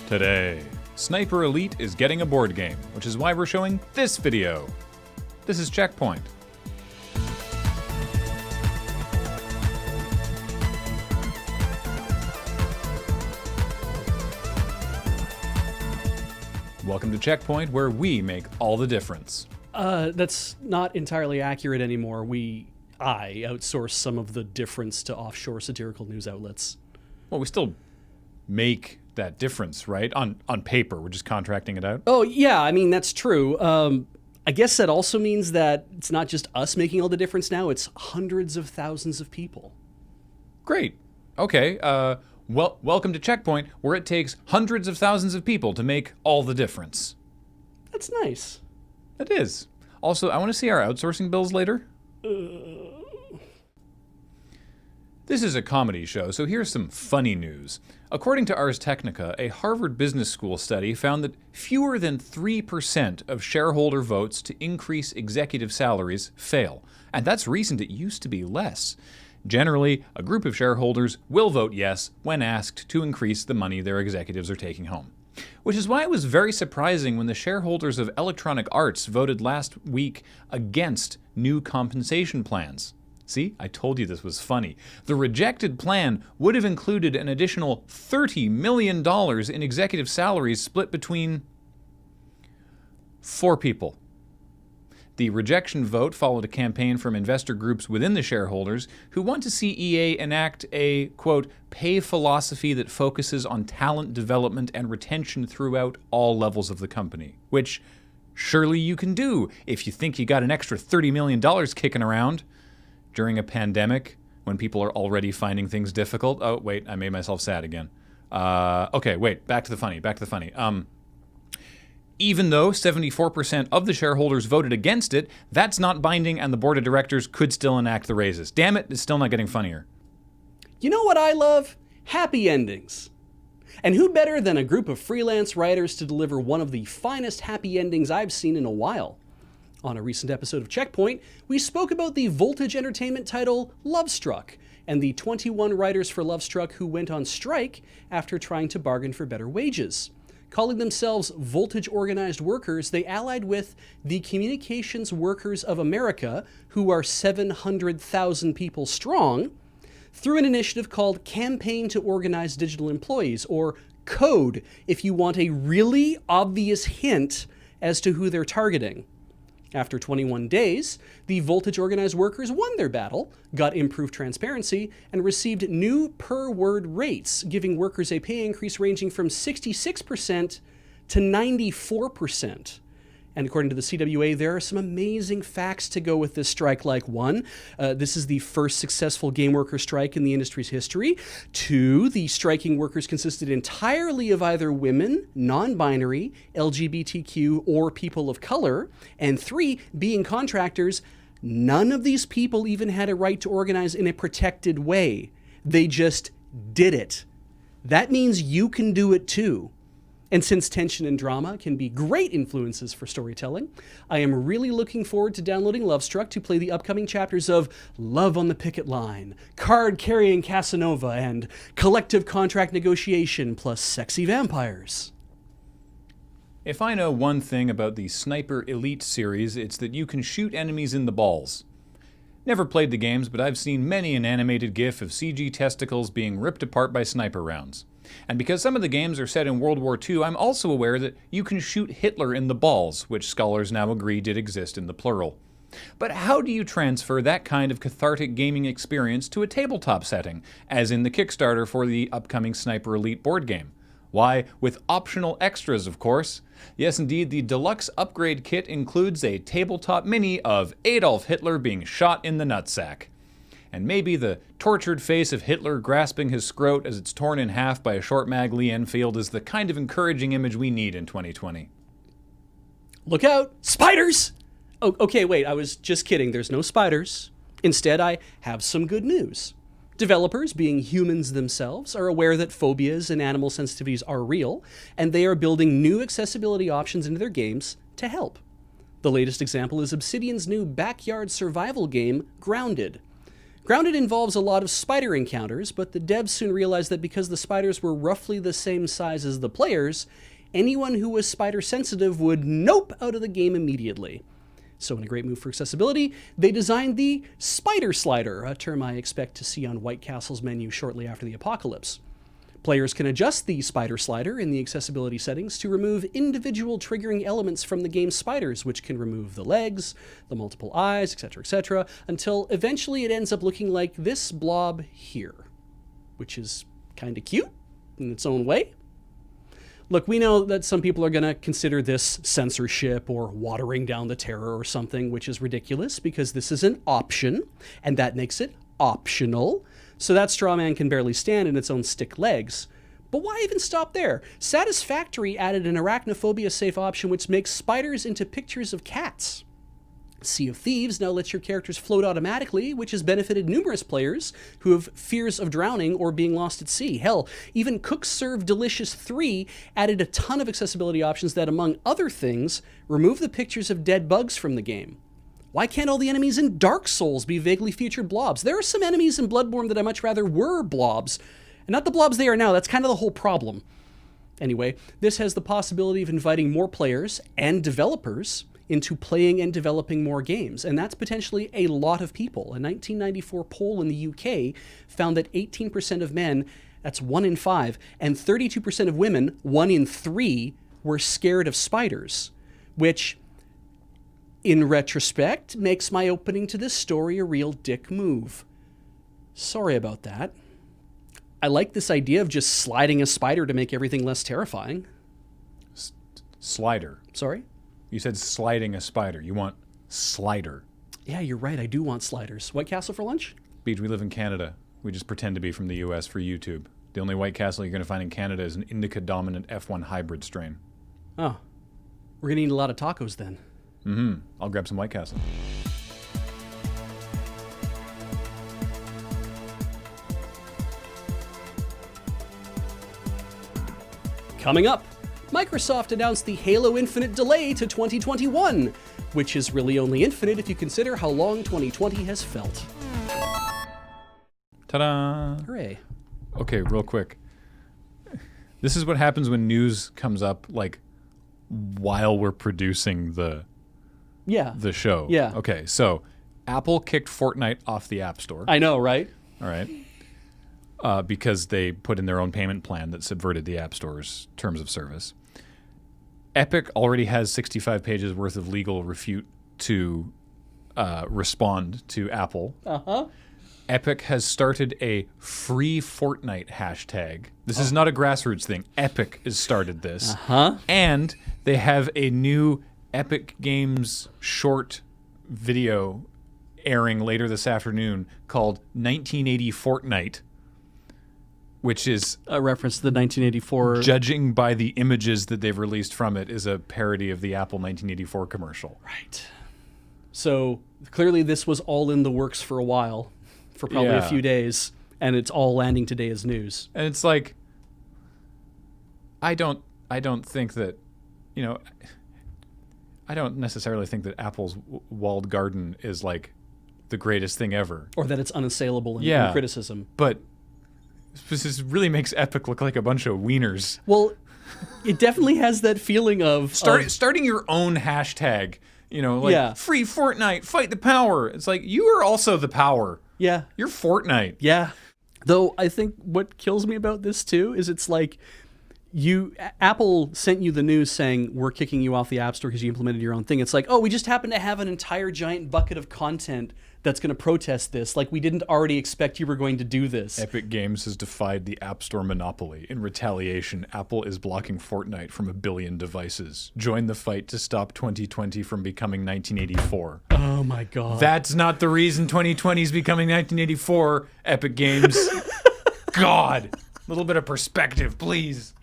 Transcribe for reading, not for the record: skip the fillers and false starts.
Today, Sniper Elite is getting a board game, which is why we're showing this video. This is CheckPoint. Welcome to CheckPoint, where we make all the difference. That's not entirely accurate anymore. I outsource some of the difference to offshore satirical news outlets. Well, we still make that difference, right? On paper, we're just contracting it out. Oh, yeah, I mean, that's true. I guess that also means that it's not just us making all the difference now, it's hundreds of thousands of people. Great. Okay, welcome to CheckPoint, where it takes hundreds of thousands of people to make all the difference. That's nice. It is. Also, I want to see our outsourcing bills later. This is a comedy show, so here's some funny news. According to Ars Technica, a Harvard Business School study found that fewer than 3% of shareholder votes to increase executive salaries fail. And that's recent. It used to be less. Generally, a group of shareholders will vote yes when asked to increase the money their executives are taking home. Which is why it was very surprising when the shareholders of Electronic Arts voted last week against new compensation plans. See, I told you this was funny. The rejected plan would have included an additional $30 million in executive salaries split between 4 people. The rejection vote followed a campaign from investor groups within the shareholders who want to see EA enact a, quote, pay philosophy that focuses on talent development and retention throughout all levels of the company, which surely you can do if you think you got an extra $30 million kicking around during a pandemic when people are already finding things difficult. Oh, wait, I made myself sad again. Okay, wait, back to the funny. Even though 74% of the shareholders voted against it, that's not binding and the board of directors could still enact the raises. Damn it, it's still not getting funnier. You know what I love? Happy endings. And who better than a group of freelance writers to deliver one of the finest happy endings I've seen in a while? On a recent episode of CheckPoint, we spoke about the Voltage Entertainment title Lovestruck and the 21 writers for Lovestruck who went on strike after trying to bargain for better wages. Calling themselves Voltage Organized Workers, they allied with the Communications Workers of America, who are 700,000 people strong, through an initiative called Campaign to Organize Digital Employees, or CODE, if you want a really obvious hint as to who they're targeting. After 21 days, the Voltage Organized Workers won their battle, got improved transparency, and received new per-word rates, giving workers a pay increase ranging from 66% to 94%. And according to the CWA, there are some amazing facts to go with this strike, like 1, this is the first successful game worker strike in the industry's history. 2, the striking workers consisted entirely of either women, non-binary, LGBTQ, or people of color. And 3, being contractors, none of these people even had a right to organize in a protected way. They just did it. That means you can do it too. And since tension and drama can be great influences for storytelling, I am really looking forward to downloading Lovestruck to play the upcoming chapters of Love on the Picket Line, Card-Carrying Casanova, and Collective Contract Negotiation plus Sexy Vampires. If I know one thing about the Sniper Elite series, it's that you can shoot enemies in the balls. Never played the games, but I've seen many an animated GIF of CG testicles being ripped apart by sniper rounds. And because some of the games are set in World War II, I'm also aware that you can shoot Hitler in the balls, which scholars now agree did exist in the plural. But how do you transfer that kind of cathartic gaming experience to a tabletop setting, as in the Kickstarter for the upcoming Sniper Elite board game? Why, with optional extras, of course. Yes, indeed, the deluxe upgrade kit includes a tabletop mini of Adolf Hitler being shot in the nutsack. And maybe the tortured face of Hitler grasping his scrot as it's torn in half by a short mag Lee Enfield is the kind of encouraging image we need in 2020. Look out! Spiders! Oh, okay, wait, I was just kidding. There's no spiders. Instead, I have some good news. Developers, being humans themselves, are aware that phobias and animal sensitivities are real, and they are building new accessibility options into their games to help. The latest example is Obsidian's new backyard survival game, Grounded. Grounded involves a lot of spider encounters, but the devs soon realized that because the spiders were roughly the same size as the players, anyone who was spider sensitive would nope out of the game immediately. So in a great move for accessibility, they designed the spider slider, a term I expect to see on White Castle's menu shortly after the apocalypse. Players can adjust the spider slider in the accessibility settings to remove individual triggering elements from the game's spiders, which can remove the legs, the multiple eyes, etc., until eventually it ends up looking like this blob here, which is kind of cute in its own way. Look, we know that some people are going to consider this censorship or watering down the terror or something, which is ridiculous because this is an option, and that makes it optional. So that straw man can barely stand in its own stick legs. But why even stop there? Satisfactory added an arachnophobia safe option which makes spiders into pictures of cats. Sea of Thieves now lets your characters float automatically, which has benefited numerous players who have fears of drowning or being lost at sea. Hell, even Cook Serve Delicious 3 added a ton of accessibility options that, among other things, remove the pictures of dead bugs from the game. Why can't all the enemies in Dark Souls be vaguely featured blobs? There are some enemies in Bloodborne that I much rather were blobs, and not the blobs they are now. That's kind of the whole problem. Anyway, this has the possibility of inviting more players and developers into playing and developing more games, and that's potentially a lot of people. A 1994 poll in the UK found that 18% of men, that's 1 in 5, and 32% of women, 1 in 3, were scared of spiders, which, in retrospect, makes my opening to this story a real dick move. Sorry about that. I like this idea of just sliding a spider to make everything less terrifying. Slider. Sorry? You said sliding a spider. You want slider. Yeah, you're right. I do want sliders. White Castle for lunch? Beach, we live in Canada. We just pretend to be from the US for YouTube. The only White Castle you're going to find in Canada is an indica-dominant F1 hybrid strain. Oh. We're going to eat a lot of tacos then. Mm-hmm. I'll grab some White Castle. Coming up, Microsoft announced the Halo Infinite delay to 2021, which is really only infinite if you consider how long 2020 has felt. Ta-da! Hooray. Okay, real quick. This is what happens when news comes up, like, while we're producing the show. Yeah. Okay, so Apple kicked Fortnite off the App Store. I know, right? All right. Because they put in their own payment plan that subverted the App Store's terms of service. Epic already has 65 pages worth of legal refute to respond to Apple. Uh-huh. Epic has started a free Fortnite hashtag. This is not a grassroots thing. Epic has started this. Uh-huh. And they have a new Epic Games short video airing later this afternoon called 1980 Fortnite, which is A reference to the 1984... judging by the images that they've released from it, is a parody of the Apple 1984 commercial. Right. So clearly this was all in the works for a while, for probably a few days, and it's all landing today as news. And it's like, I don't think that, I don't necessarily think that Apple's walled garden is like the greatest thing ever. Or that it's unassailable in criticism. But this really makes Epic look like a bunch of wieners. Well, it definitely has that feeling of... Starting your own hashtag, free Fortnite, fight the power. It's like, you are also the power. Yeah. You're Fortnite. Yeah. Though I think what kills me about this too is it's like Apple sent you the news saying we're kicking you off the App Store because you implemented your own thing. It's like, oh, we just happen to have an entire giant bucket of content that's going to protest this. Like, we didn't already expect you were going to do this. Epic Games has defied the App Store monopoly. In retaliation, Apple is blocking Fortnite from 1 billion devices. Join the fight to stop 2020 from becoming 1984. Oh my God. That's not the reason 2020 is becoming 1984, Epic Games. God. A little bit of perspective, please.